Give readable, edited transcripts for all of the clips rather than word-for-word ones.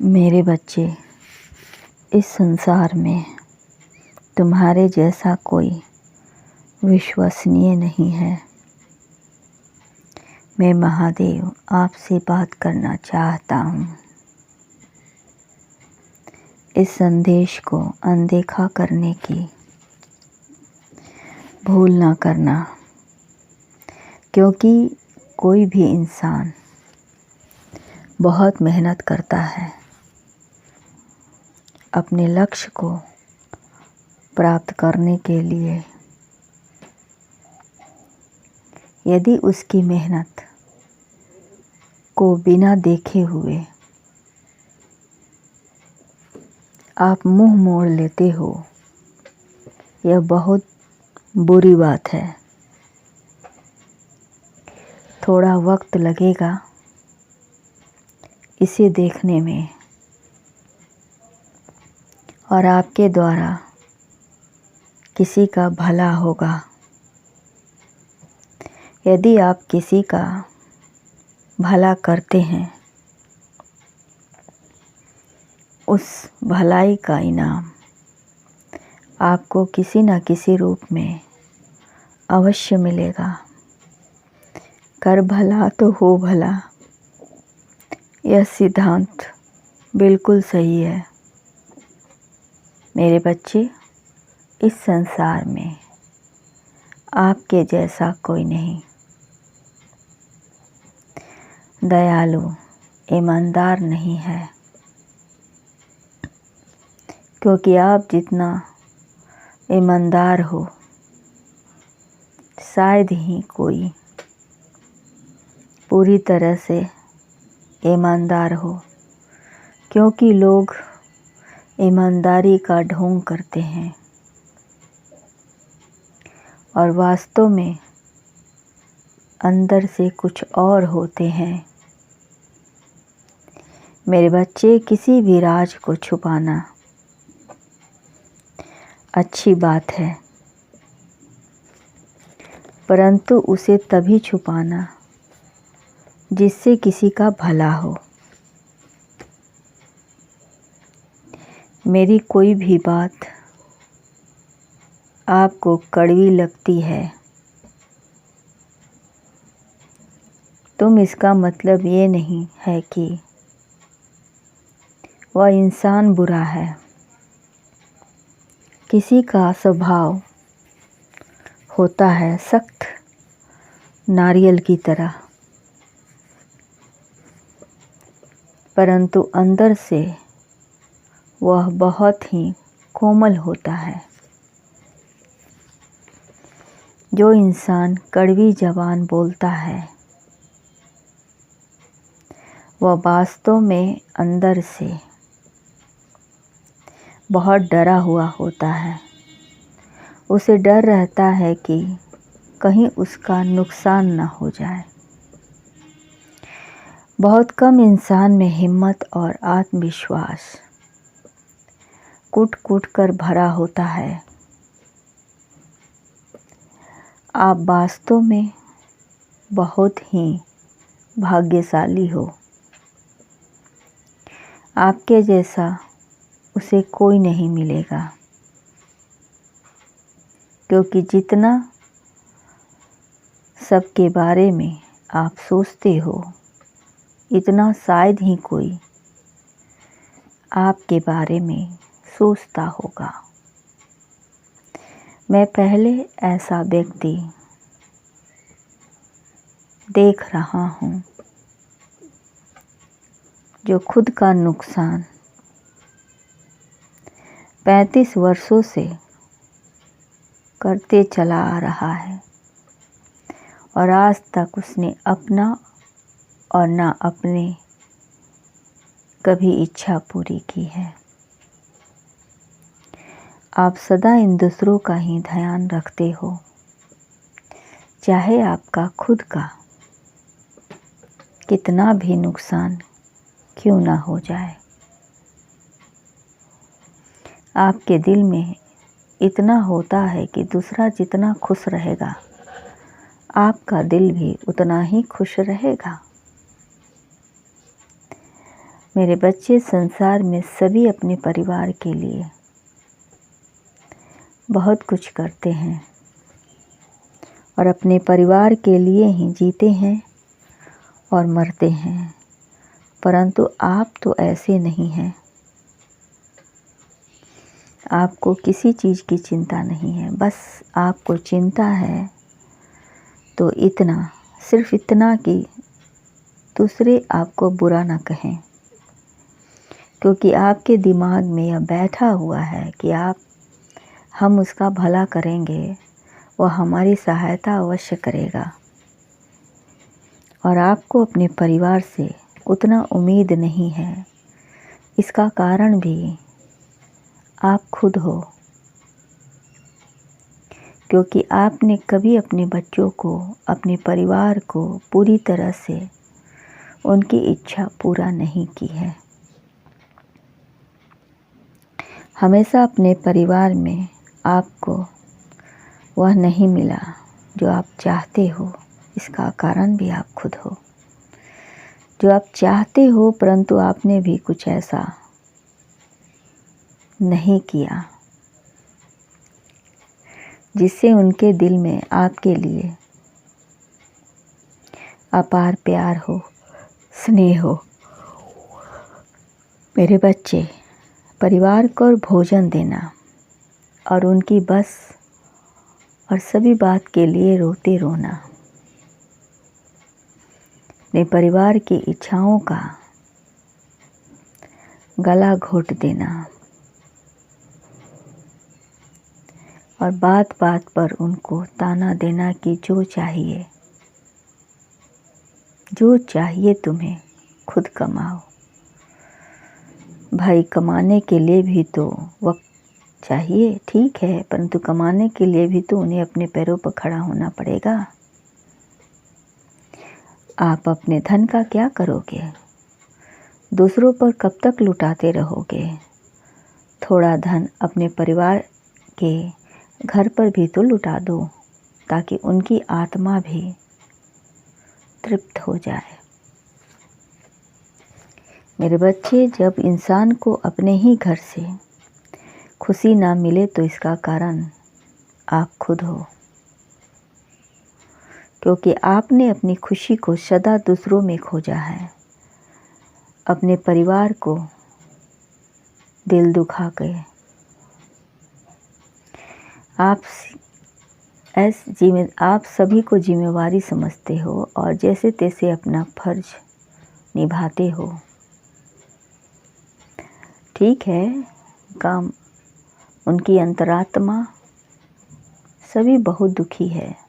मेरे बच्चे, इस संसार में तुम्हारे जैसा कोई विश्वसनीय नहीं है। मैं महादेव आपसे बात करना चाहता हूँ। इस संदेश को अनदेखा करने की भूल ना करना, क्योंकि कोई भी इंसान बहुत मेहनत करता है अपने लक्ष्य को प्राप्त करने के लिए। यदि उसकी मेहनत को बिना देखे हुए आप मुंह मोड़ लेते हो, यह बहुत बुरी बात है। थोड़ा वक्त लगेगा इसे देखने में, और आपके द्वारा किसी का भला होगा। यदि आप किसी का भला करते हैं, उस भलाई का इनाम आपको किसी न किसी रूप में अवश्य मिलेगा। कर भला तो हो भला, यह सिद्धांत बिल्कुल सही है। मेरे बच्चे, इस संसार में आपके जैसा कोई नहीं। दयालु, ईमानदार नहीं है, क्योंकि आप जितना ईमानदार हो शायद ही कोई पूरी तरह से ईमानदार हो, क्योंकि लोग ईमानदारी का ढोंग करते हैं और वास्तव में अंदर से कुछ और होते हैं। मेरे बच्चे, किसी भी राज को छुपाना अच्छी बात है, परंतु उसे तभी छुपाना जिससे किसी का भला हो। मेरी कोई भी बात आपको कड़वी लगती है, तुम इसका मतलब ये नहीं है कि वह इंसान बुरा है। किसी का स्वभाव होता है सख्त नारियल की तरह, परंतु अंदर से वह बहुत ही कोमल होता है। जो इंसान कड़वी ज़बान बोलता है, वह वास्तव में अंदर से बहुत डरा हुआ होता है। उसे डर रहता है कि कहीं उसका नुकसान न हो जाए। बहुत कम इंसान में हिम्मत और आत्मविश्वास कूट कूट कर भरा होता है। आप वास्तव में बहुत ही भाग्यशाली हो। आपके जैसा उसे कोई नहीं मिलेगा, क्योंकि जितना सबके बारे में आप सोचते हो, इतना शायद ही कोई आपके बारे में सोचता होगा। मैं पहले ऐसा व्यक्ति देख रहा हूँ जो खुद का नुकसान 35 वर्षों से करते चला आ रहा है, और आज तक उसने अपना और ना अपने कभी इच्छा पूरी की है। आप सदा इन दूसरों का ही ध्यान रखते हो, चाहे आपका खुद का कितना भी नुकसान क्यों ना हो जाए। आपके दिल में इतना होता है कि दूसरा जितना खुश रहेगा, आपका दिल भी उतना ही खुश रहेगा। मेरे बच्चे संसार में सभी अपने परिवार के लिए बहुत कुछ करते हैं और अपने परिवार के लिए ही जीते हैं और मरते हैं, परंतु आप तो ऐसे नहीं हैं। आपको किसी चीज़ की चिंता नहीं है, बस आपको चिंता है तो इतना, सिर्फ इतना कि दूसरे आपको बुरा ना कहें, क्योंकि आपके दिमाग में यह बैठा हुआ है कि हम उसका भला करेंगे, वह हमारी सहायता अवश्य करेगा। और आपको अपने परिवार से उतना उम्मीद नहीं है। इसका कारण भी आप खुद हो, क्योंकि आपने कभी अपने बच्चों को, अपने परिवार को पूरी तरह से उनकी इच्छा पूरा नहीं की है। हमेशा अपने परिवार में आपको वह नहीं मिला जो आप चाहते हो। इसका कारण भी आप खुद हो। जो आप चाहते हो, परंतु आपने भी कुछ ऐसा नहीं किया जिससे उनके दिल में आपके लिए अपार प्यार हो, स्नेह हो। मेरे बच्चे, परिवार को भोजन देना और उनकी बस और सभी बात के लिए रोते रोना, अपने परिवार की इच्छाओं का गला घोट देना और बात बात पर उनको ताना देना कि जो चाहिए तुम्हें खुद कमाओ। भाई, कमाने के लिए भी तो वक्त चाहिए, ठीक है, परंतु कमाने के लिए भी तो उन्हें अपने पैरों पर खड़ा होना पड़ेगा। आप अपने धन का क्या करोगे? दूसरों पर कब तक लुटाते रहोगे? थोड़ा धन अपने परिवार के घर पर भी तो लुटा दो, ताकि उनकी आत्मा भी तृप्त हो जाए। मेरे बच्चे, जब इंसान को अपने ही घर से खुशी ना मिले तो इसका कारण आप खुद हो, क्योंकि आपने अपनी खुशी को सदा दूसरों में खोजा है। अपने परिवार को दिल दुखा गए। आप सभी को जिम्मेवारी समझते हो और जैसे तैसे अपना फर्ज निभाते हो। ठीक है, काम उनकी अंतरात्मा सभी बहुत दुखी है,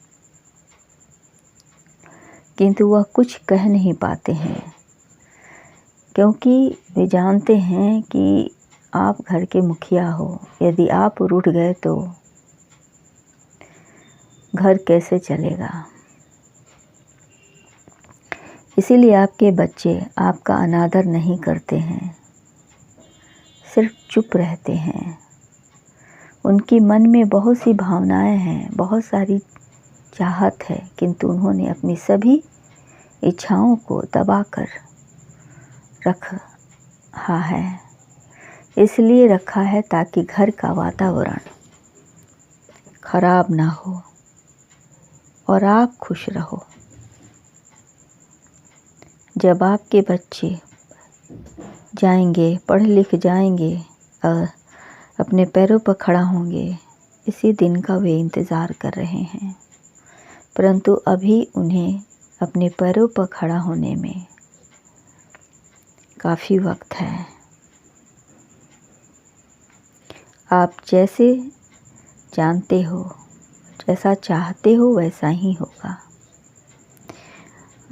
किंतु वह कुछ कह नहीं पाते हैं, क्योंकि वे जानते हैं कि आप घर के मुखिया हो। यदि आप रूठ गए तो घर कैसे चलेगा? इसीलिए आपके बच्चे आपका अनादर नहीं करते हैं, सिर्फ चुप रहते हैं। उनकी मन में बहुत सी भावनाएं हैं, बहुत सारी चाहत है, किंतु उन्होंने अपनी सभी इच्छाओं को दबा कर रखा है। इसलिए रखा है ताकि घर का वातावरण खराब ना हो और आप खुश रहो। जब आपके बच्चे जाएंगे, पढ़ लिख जाएंगे और अपने पैरों पर खड़ा होंगे, इसी दिन का वे इंतज़ार कर रहे हैं, परंतु अभी उन्हें अपने पैरों पर खड़ा होने में काफ़ी वक्त है। आप जैसे जानते हो, जैसा चाहते हो वैसा ही होगा।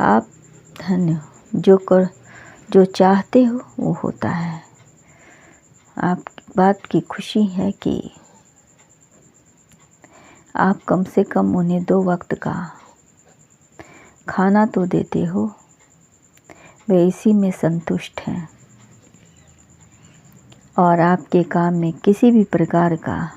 आप धन्य, जो चाहते हो वो होता है। आप बात की खुशी है कि आप कम से कम उन्हें 2 वक्त का खाना तो देते हो, वे इसी में संतुष्ट हैं और आपके काम में किसी भी प्रकार का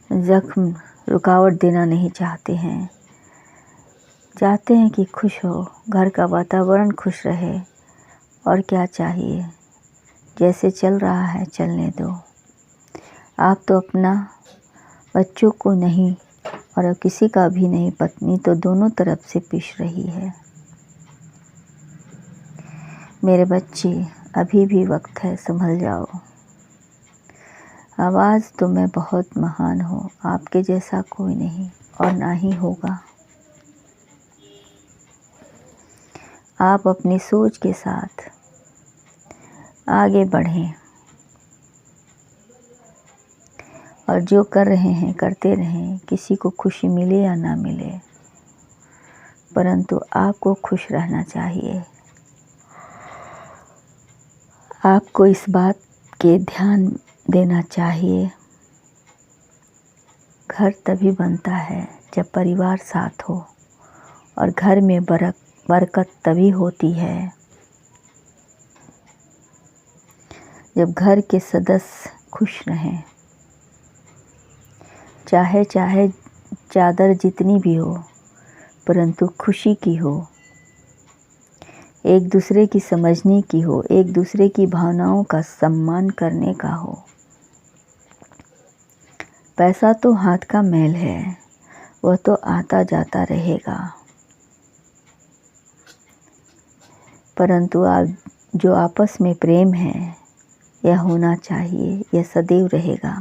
जख्म, रुकावट देना नहीं चाहते हैं। चाहते हैं कि खुश हो, घर का वातावरण खुश रहे, और क्या चाहिए। जैसे चल रहा है चलने दो। आप तो अपना बच्चों को नहीं और अब किसी का भी नहीं, पत्नी तो दोनों तरफ से पिस रही है। मेरे बच्चे, अभी भी वक्त है, संभल जाओ। आवाज़ तो मैं बहुत महान हूँ, आपके जैसा कोई नहीं और ना ही होगा। आप अपनी सोच के साथ आगे बढ़ें और जो कर रहे हैं करते रहें। किसी को खुशी मिले या ना मिले, परंतु आपको खुश रहना चाहिए। आपको इस बात के ध्यान देना चाहिए, घर तभी बनता है जब परिवार साथ हो, और घर में बरकत तभी होती है जब घर के सदस्य खुश रहें। चाहे चादर जितनी भी हो, परंतु खुशी की हो, एक दूसरे की समझने की हो, एक दूसरे की भावनाओं का सम्मान करने का हो। पैसा तो हाथ का मैल है, वह तो आता जाता रहेगा, परंतु आप जो आपस में प्रेम है, यह होना चाहिए, यह सदैव रहेगा।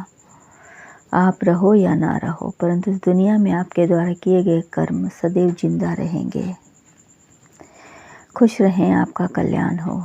आप रहो या ना रहो, परंतु इस दुनिया में आपके द्वारा किए गए कर्म सदैव जिंदा रहेंगे। खुश रहें, आपका कल्याण हो।